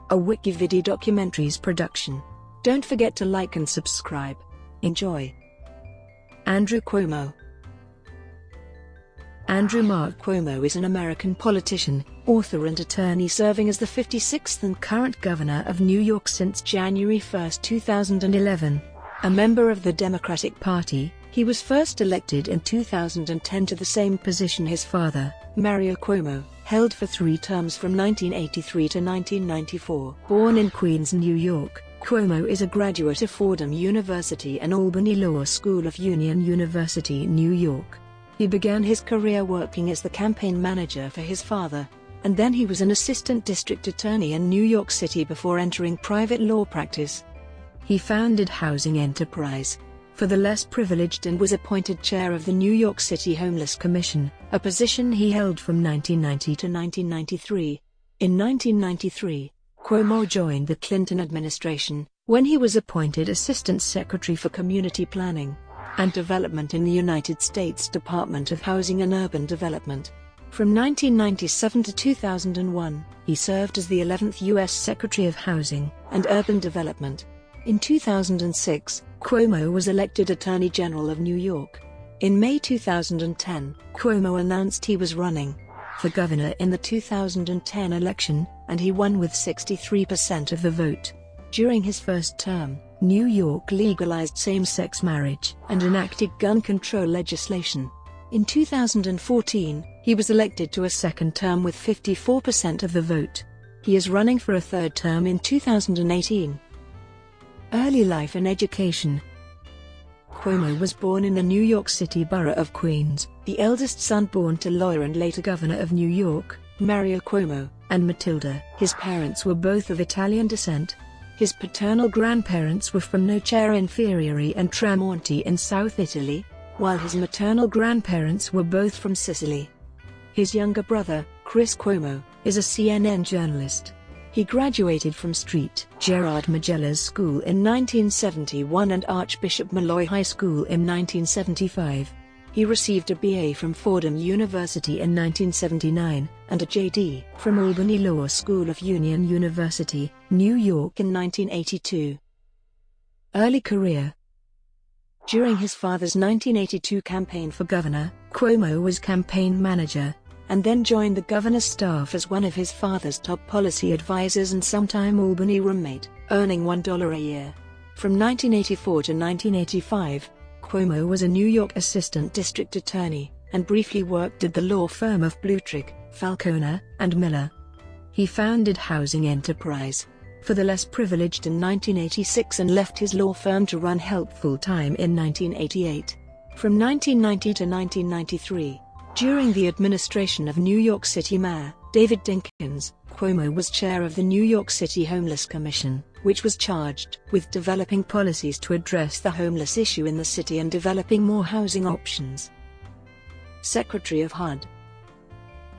a Wikividi Documentaries production. Don't forget to like and subscribe. Enjoy. Andrew Cuomo. Andrew Mark Cuomo is an American politician, author and attorney serving as the 56th and current governor of New York since January 1, 2011. A member of the Democratic Party, he was first elected in 2010 to the same position his father, Mario Cuomo, held for 3 terms from 1983 to 1994. Born in Queens, New York, Cuomo is a graduate of Fordham University and Albany Law School of Union University, New York. He began his career working as the campaign manager for his father, and then he was an assistant district attorney in New York City before entering private law practice. He founded Housing Enterprise for the less privileged and was appointed chair of the New York City Homeless Commission, a position he held from 1990 to 1993. In 1993, Cuomo joined the Clinton administration, when he was appointed Assistant Secretary for Community Planning and Development in the United States Department of Housing and Urban Development. From 1997 to 2001, he served as the 11th U.S. Secretary of Housing and Urban Development. In 2006, Cuomo was elected Attorney General of New York. In May 2010, Cuomo announced he was running for governor in the 2010 election, and he won with 63% of the vote. During his first term, New York legalized same-sex marriage and enacted gun control legislation. In 2014, he was elected to a second term with 54% of the vote. He is running for a third term in 2018. Early life and education. Cuomo was born in the New York City borough of Queens, the eldest son born to lawyer and later governor of New York, Mario Cuomo, and Matilda. His parents were both of Italian descent. His paternal grandparents were from Nocera Inferiore and Tramonti in South Italy, while his maternal grandparents were both from Sicily. His younger brother, Chris Cuomo, is a CNN journalist. He graduated from St. Gerard Magellan's School in 1971 and Archbishop Molloy High School in 1975. He received a BA from Fordham University in 1979, and a JD from Albany Law School of Union University, New York in 1982. Early career. During his father's 1982 campaign for governor, Cuomo was campaign manager, and then joined the governor's staff as one of his father's top policy advisors and sometime Albany roommate, earning $1 a year. From 1984 to 1985, Cuomo was a New York assistant district attorney, and briefly worked at the law firm of Blutrick, Falconer, and Miller. He founded Housing Enterprise for the less privileged in 1986 and left his law firm to run Help full-time in 1988. From 1990 to 1993, during the administration of New York City Mayor David Dinkins, Cuomo was chair of the New York City Homeless Commission, which was charged with developing policies to address the homeless issue in the city and developing more housing options. Secretary of HUD.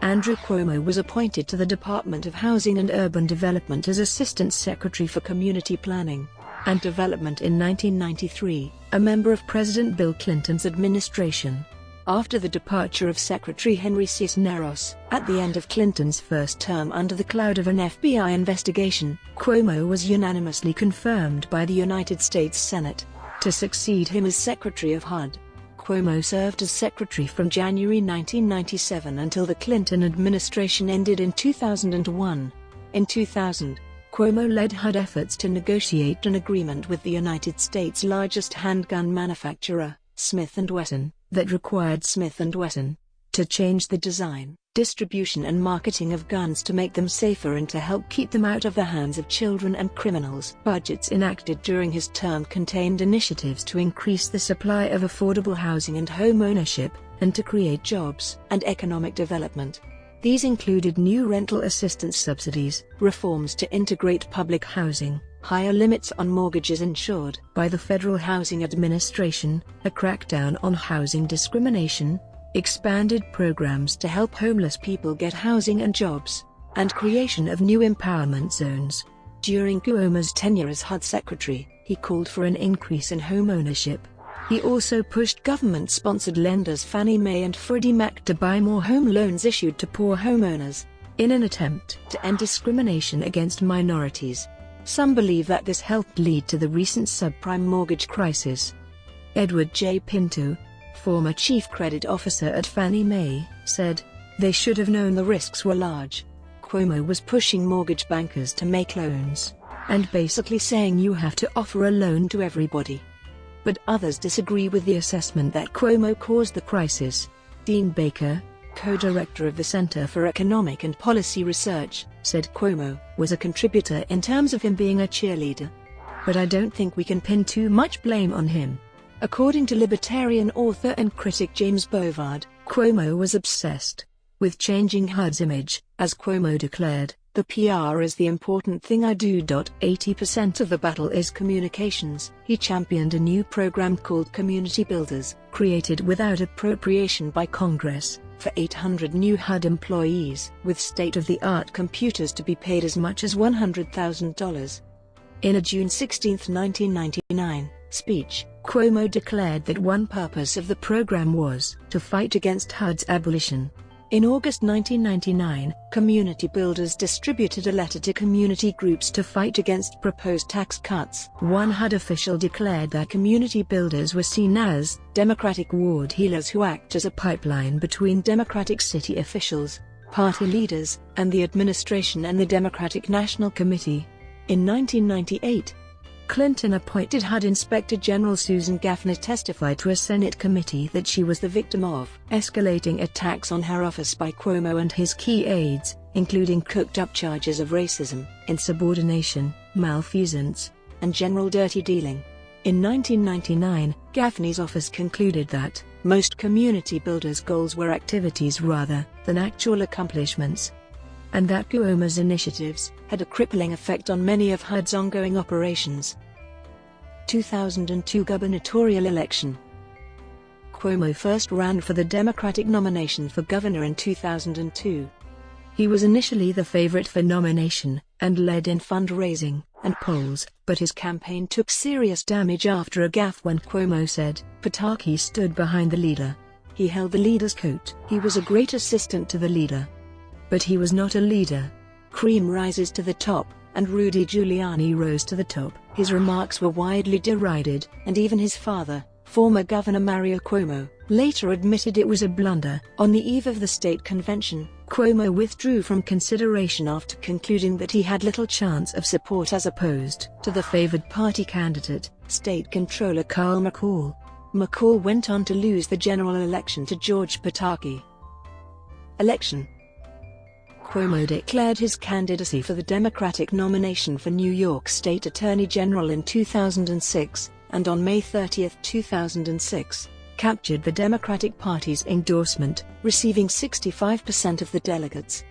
Andrew Cuomo was appointed to the Department of Housing and Urban Development as Assistant Secretary for Community Planning and Development in 1993, a member of President Bill Clinton's administration. After the departure of Secretary Henry Cisneros, at the end of Clinton's first term under the cloud of an FBI investigation, Cuomo was unanimously confirmed by the United States Senate to succeed him as Secretary of HUD. Cuomo served as Secretary from January 1997 until the Clinton administration ended in 2001. In 2000, Cuomo led HUD efforts to negotiate an agreement with the United States' largest handgun manufacturer, Smith & Wesson, that required Smith & Wesson to change the design, distribution and marketing of guns to make them safer and to help keep them out of the hands of children and criminals. Budgets enacted during his term contained initiatives to increase the supply of affordable housing and home ownership, and to create jobs and economic development. These included new rental assistance subsidies, reforms to integrate public housing, higher limits on mortgages insured by the Federal Housing Administration, a crackdown on housing discrimination, expanded programs to help homeless people get housing and jobs, and creation of new empowerment zones. During Cuomo's tenure as HUD Secretary, he called for an increase in home ownership. He also pushed government-sponsored lenders Fannie Mae and Freddie Mac to buy more home loans issued to poor homeowners. in an attempt to end discrimination against minorities. Some believe that this helped lead to the recent subprime mortgage crisis. Edward J. Pinto, former chief credit officer at Fannie Mae, said, "They should have known the risks were large." Cuomo was pushing mortgage bankers to make loans, and basically saying you have to offer a loan to everybody. But others disagree with the assessment that Cuomo caused the crisis. Dean Baker, co-director of the Center for Economic and Policy Research, said Cuomo was a contributor in terms of him being a cheerleader. But I don't think we can pin too much blame on him. According to libertarian author and critic James Bovard, Cuomo was obsessed with changing HUD's image. As Cuomo declared, "The PR is the important thing I do. 80% of the battle is communications." He championed a new program called Community Builders, created without appropriation by Congress, for 800 new HUD employees, with state-of-the-art computers to be paid as much as $100,000. In a June 16, 1999, speech, Cuomo declared that one purpose of the program was to fight against HUD's abolition. In August 1999, Community Builders distributed a letter to community groups to fight against proposed tax cuts. One HUD official declared that Community Builders were seen as Democratic ward healers who act as a pipeline between Democratic city officials, party leaders, and the administration and the Democratic National Committee. In 1998, Clinton appointed HUD Inspector General Susan Gaffney testified to a Senate committee that she was the victim of escalating attacks on her office by Cuomo and his key aides, including cooked-up charges of racism, insubordination, malfeasance, and general dirty dealing. In 1999, Gaffney's office concluded that most Community Builders' goals were activities rather than actual accomplishments, and that Cuomo's initiatives had a crippling effect on many of HUD's ongoing operations. 2002 gubernatorial election. Cuomo first ran for the Democratic nomination for governor in 2002. He was initially the favorite for nomination, and led in fundraising and polls, but his campaign took serious damage after a gaffe when Cuomo said Pataki stood behind the leader. He held the leader's coat. He was a great assistant to the leader, but he was not a leader. Cream rises to the top, and Rudy Giuliani rose to the top. His remarks were widely derided, and even his father, former Governor Mario Cuomo, later admitted it was a blunder. On the eve of the state convention, Cuomo withdrew from consideration after concluding that he had little chance of support as opposed to the favored party candidate, State Controller Carl McCall. McCall went on to lose the general election to George Pataki. Election. Cuomo declared his candidacy for the Democratic nomination for New York State Attorney General in 2006, and on May 30, 2006, captured the Democratic Party's endorsement, receiving 65% of the delegates.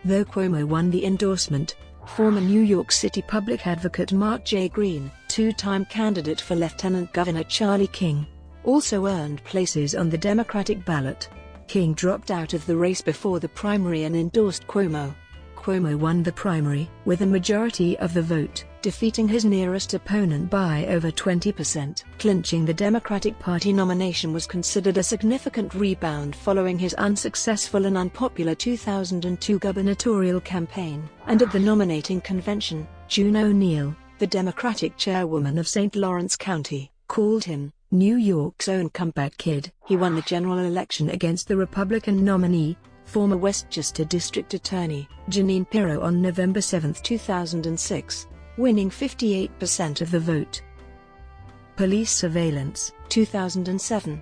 Though Cuomo won the endorsement, former New York City public advocate Mark J. Green, two-time candidate for Lieutenant Governor Charlie King, also earned places on the Democratic ballot. King dropped out of the race before the primary and endorsed Cuomo. Cuomo won the primary with a majority of the vote, defeating his nearest opponent by over 20%. Clinching the Democratic Party nomination was considered a significant rebound following his unsuccessful and unpopular 2002 gubernatorial campaign. And at the nominating convention, June O'Neill, the Democratic chairwoman of St. Lawrence County, called him New York's own comeback kid. He won the general election against the Republican nominee, former Westchester District Attorney Jeanine Pirro on November 7, 2006, winning 58% of the vote. Police surveillance, 2007.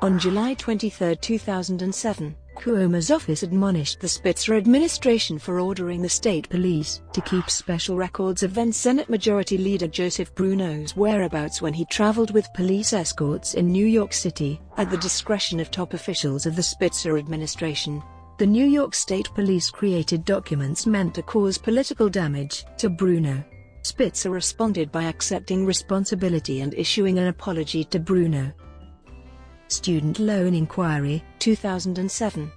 On July 23, 2007, Cuomo's office admonished the Spitzer administration for ordering the state police to keep special records of then Senate Majority Leader Joseph Bruno's whereabouts when he traveled with police escorts in New York City, at the discretion of top officials of the Spitzer administration. The New York State Police created documents meant to cause political damage to Bruno. Spitzer responded by accepting responsibility and issuing an apology to Bruno. Student Loan Inquiry, 2007.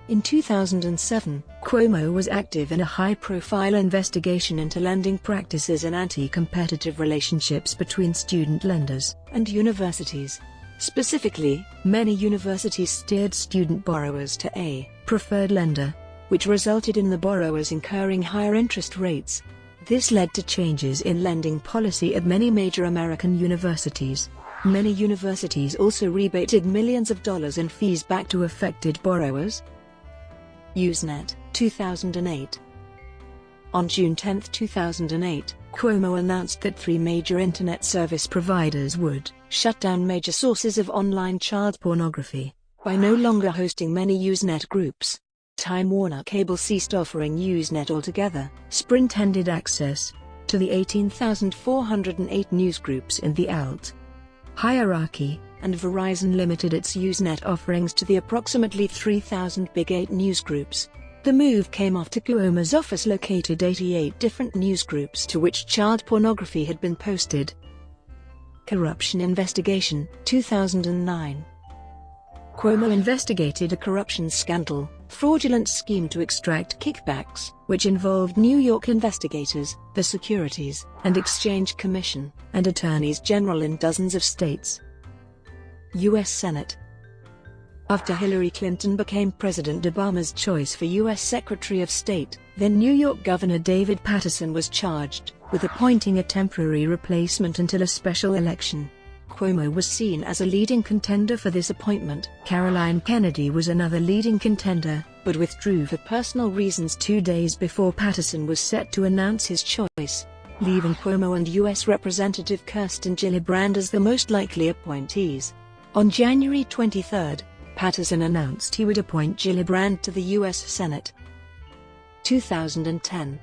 In 2007, Cuomo was active in a high-profile investigation into lending practices and anti-competitive relationships between student lenders and universities. Specifically, many universities steered student borrowers to a preferred lender, which resulted in the borrowers incurring higher interest rates. This led to changes in lending policy at many major American universities. Many universities also rebated millions of dollars in fees back to affected borrowers. Usenet, 2008. On June 10, 2008, Cuomo announced that 3 major internet service providers would shut down major sources of online child pornography by no longer hosting many Usenet groups. Time Warner Cable ceased offering Usenet altogether. Sprint ended access to the 18,408 newsgroups in the alt hierarchy, and Verizon limited its Usenet offerings to the approximately 3,000 Big 8 newsgroups. The move came after Cuomo's office located 88 different newsgroups to which child pornography had been posted. Corruption investigation, 2009. Cuomo investigated a corruption scandal, fraudulent scheme to extract kickbacks, which involved New York investigators, the Securities and Exchange Commission, and attorneys general in dozens of states. U.S. Senate. After Hillary Clinton became President Obama's choice for U.S. Secretary of State, then New York Governor David Paterson was charged with appointing a temporary replacement until a special election. Cuomo was seen as a leading contender for this appointment. Caroline Kennedy was another leading contender, but withdrew for personal reasons 2 days before Paterson was set to announce his choice, leaving Cuomo and U.S. Representative Kirsten Gillibrand as the most likely appointees. On January 23, Paterson announced he would appoint Gillibrand to the U.S. Senate. 2010.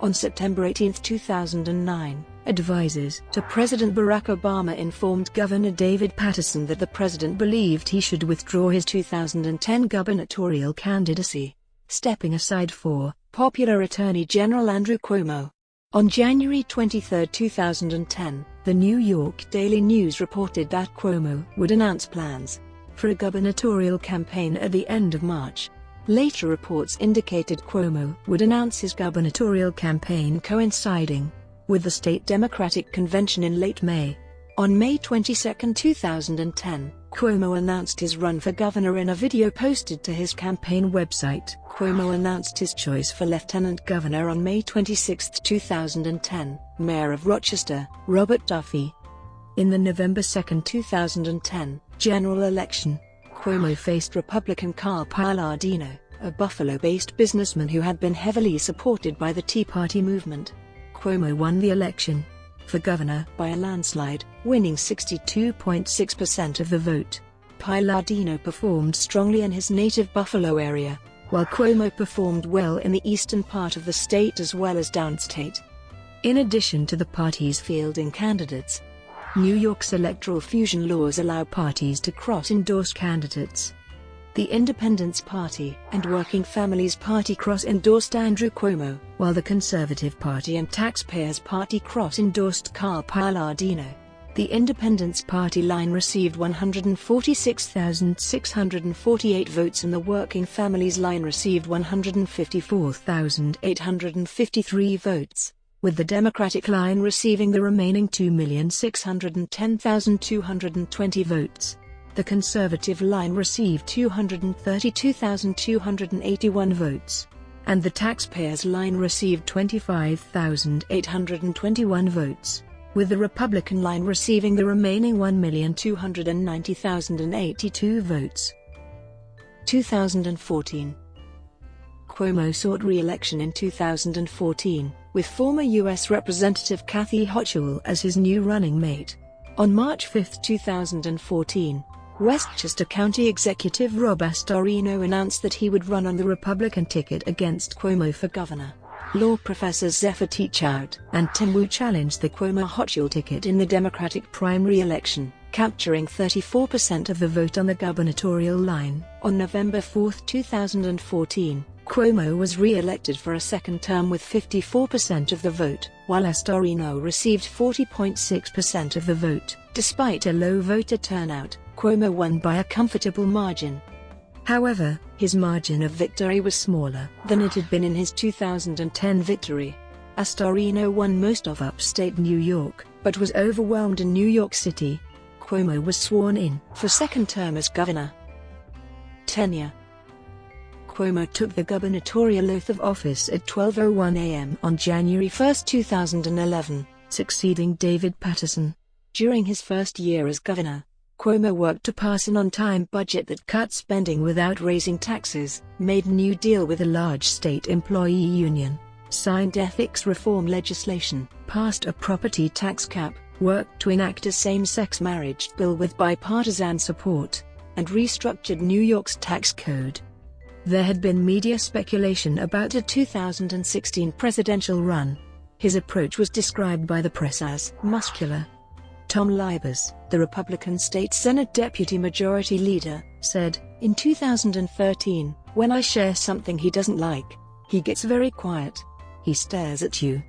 On September 18, 2009, advisors to President Barack Obama informed Governor David Paterson that the president believed he should withdraw his 2010 gubernatorial candidacy, stepping aside for popular Attorney General Andrew Cuomo. On January 23, 2010, the New York Daily News reported that Cuomo would announce plans for a gubernatorial campaign at the end of March. Later reports indicated Cuomo would announce his gubernatorial campaign coinciding with the state Democratic convention in late May. On May 22, 2010, Cuomo announced his run for governor in a video posted to his campaign website. Cuomo announced his choice for lieutenant governor on May 26, 2010, Mayor of Rochester, Robert Duffy. In the November 2, 2010, general election, Cuomo faced Republican Carl Paladino, a Buffalo-based businessman who had been heavily supported by the Tea Party movement. Cuomo won the election for governor by a landslide, winning 62.6% of the vote. Paladino performed strongly in his native Buffalo area, while Cuomo performed well in the eastern part of the state as well as downstate. In addition to the parties fielding candidates, New York's electoral fusion laws allow parties to cross-endorse candidates. The Independence Party and Working Families Party cross-endorsed Andrew Cuomo, while the Conservative Party and Taxpayers Party cross-endorsed Carl Paladino. The Independence Party line received 146,648 votes and the Working Families line received 154,853 votes, with the Democratic line receiving the remaining 2,610,220 votes. The Conservative line received 232,281 votes, and the Taxpayers line received 25,821 votes, with the Republican line receiving the remaining 1,290,082 votes. 2014. Cuomo sought re-election in 2014, with former U.S. Representative Kathy Hochul as his new running mate. On March 5, 2014, Westchester County Executive Rob Astorino announced that he would run on the Republican ticket against Cuomo for governor. Law professors Zephyr Teachout and Tim Wu challenged the Cuomo-Hochul ticket in the Democratic primary election, capturing 34% of the vote on the gubernatorial line. On November 4, 2014, Cuomo was re-elected for a second term with 54% of the vote, while Astorino received 40.6% of the vote. Despite a low voter turnout, Cuomo won by a comfortable margin. However, his margin of victory was smaller than it had been in his 2010 victory. Astorino won most of upstate New York, but was overwhelmed in New York City. Cuomo was sworn in for second term as governor. Tenure. Cuomo took the gubernatorial oath of office at 12:01 a.m. on January 1, 2011, succeeding David Paterson. During his first year as governor, Cuomo worked to pass an on-time budget that cut spending without raising taxes, made New Deal with a large state employee union, signed ethics reform legislation, passed a property tax cap, worked to enact a same-sex marriage bill with bipartisan support, and restructured New York's tax code. There had been media speculation about a 2016 presidential run. His approach was described by the press as muscular. Tom Libous, the Republican State Senate Deputy Majority Leader, said, "In 2013, when I share something he doesn't like, he gets very quiet. He stares at you."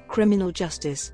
Criminal justice.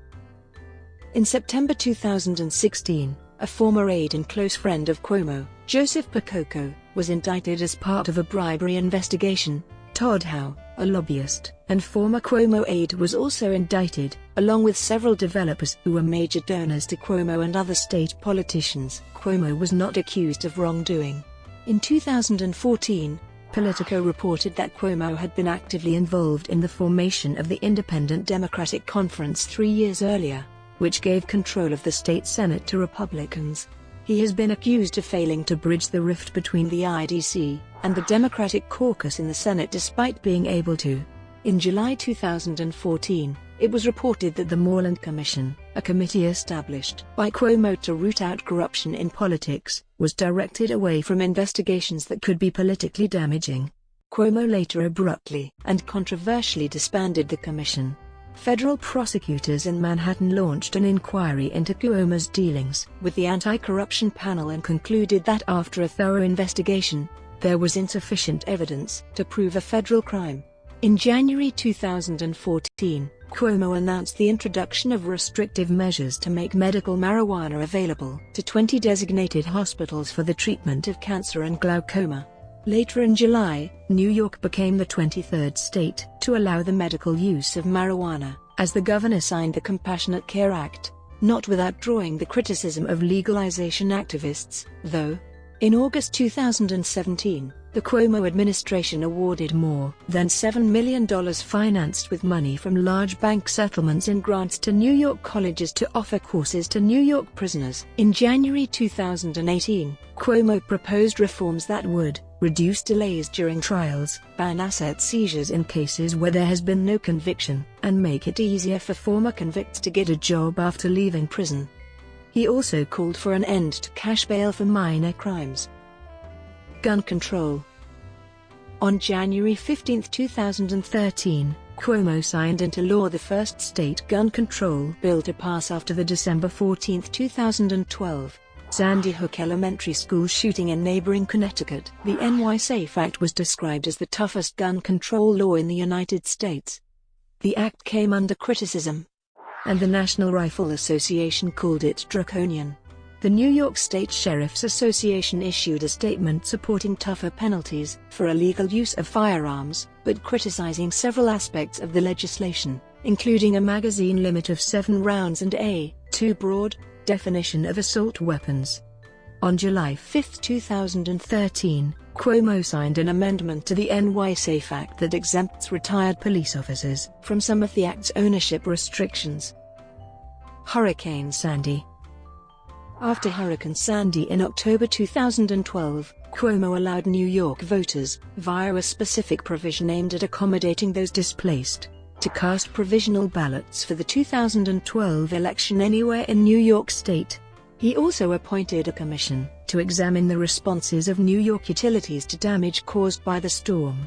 In September 2016, a former aide and close friend of Cuomo, Joseph Percoco, was indicted as part of a bribery investigation. Todd Howe, a lobbyist and former Cuomo aide, was also indicted, along with several developers who were major donors to Cuomo and other state politicians. Cuomo was not accused of wrongdoing. In 2014, Politico reported that Cuomo had been actively involved in the formation of the Independent Democratic Conference 3 years earlier, which gave control of the state Senate to Republicans. He has been accused of failing to bridge the rift between the IDC and the Democratic caucus in the Senate despite being able to. In July 2014, it was reported that the Moreland Commission, a committee established by Cuomo to root out corruption in politics, was directed away from investigations that could be politically damaging. Cuomo later abruptly and controversially disbanded the commission. Federal prosecutors in Manhattan launched an inquiry into Cuomo's dealings with the anti-corruption panel and concluded that after a thorough investigation, there was insufficient evidence to prove a federal crime. In January 2014, Cuomo announced the introduction of restrictive measures to make medical marijuana available to 20 designated hospitals for the treatment of cancer and glaucoma. Later in July, New York became the 23rd state to allow the medical use of marijuana, as the governor signed the Compassionate Care Act, not without drawing the criticism of legalization activists, though. In August 2017, the Cuomo administration awarded more than $7 million financed with money from large bank settlements and grants to New York colleges to offer courses to New York prisoners. In January 2018, Cuomo proposed reforms that would reduce delays during trials, ban asset seizures in cases where there has been no conviction, and make it easier for former convicts to get a job after leaving prison. He also called for an end to cash bail for minor crimes. Gun control. On January 15, 2013, Cuomo signed into law the first state gun control bill to pass after the December 14, 2012, Sandy Hook Elementary School shooting in neighboring Connecticut. The NY SAFE Act was described as the toughest gun control law in the United States. The act came under criticism, and the National Rifle Association called it draconian. The New York State Sheriff's Association issued a statement supporting tougher penalties for illegal use of firearms, but criticizing several aspects of the legislation, including a magazine limit of 7 rounds and a too broad definition of assault weapons. On July 5, 2013, Cuomo signed an amendment to the NY SAFE Act that exempts retired police officers from some of the act's ownership restrictions. Hurricane Sandy. After Hurricane Sandy in October 2012, Cuomo allowed New York voters, via a specific provision aimed at accommodating those displaced, to cast provisional ballots for the 2012 election anywhere in New York State. He also appointed a commission to examine the responses of New York utilities to damage caused by the storm.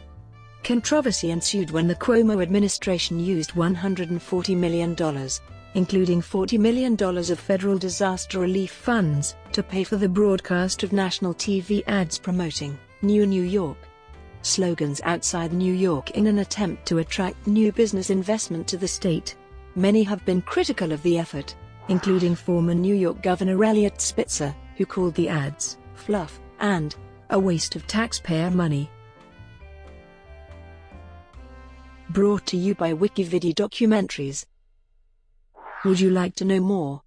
Controversy ensued when the Cuomo administration used $140 million, including $40 million of federal disaster relief funds, to pay for the broadcast of national TV ads promoting New York slogans outside New York in an attempt to attract new business investment to the state. Many have been critical of the effort, including former New York Governor Eliot Spitzer, who called the ads fluff and a waste of taxpayer money. Brought to you by WikiVidi Documentaries. Would you like to know more?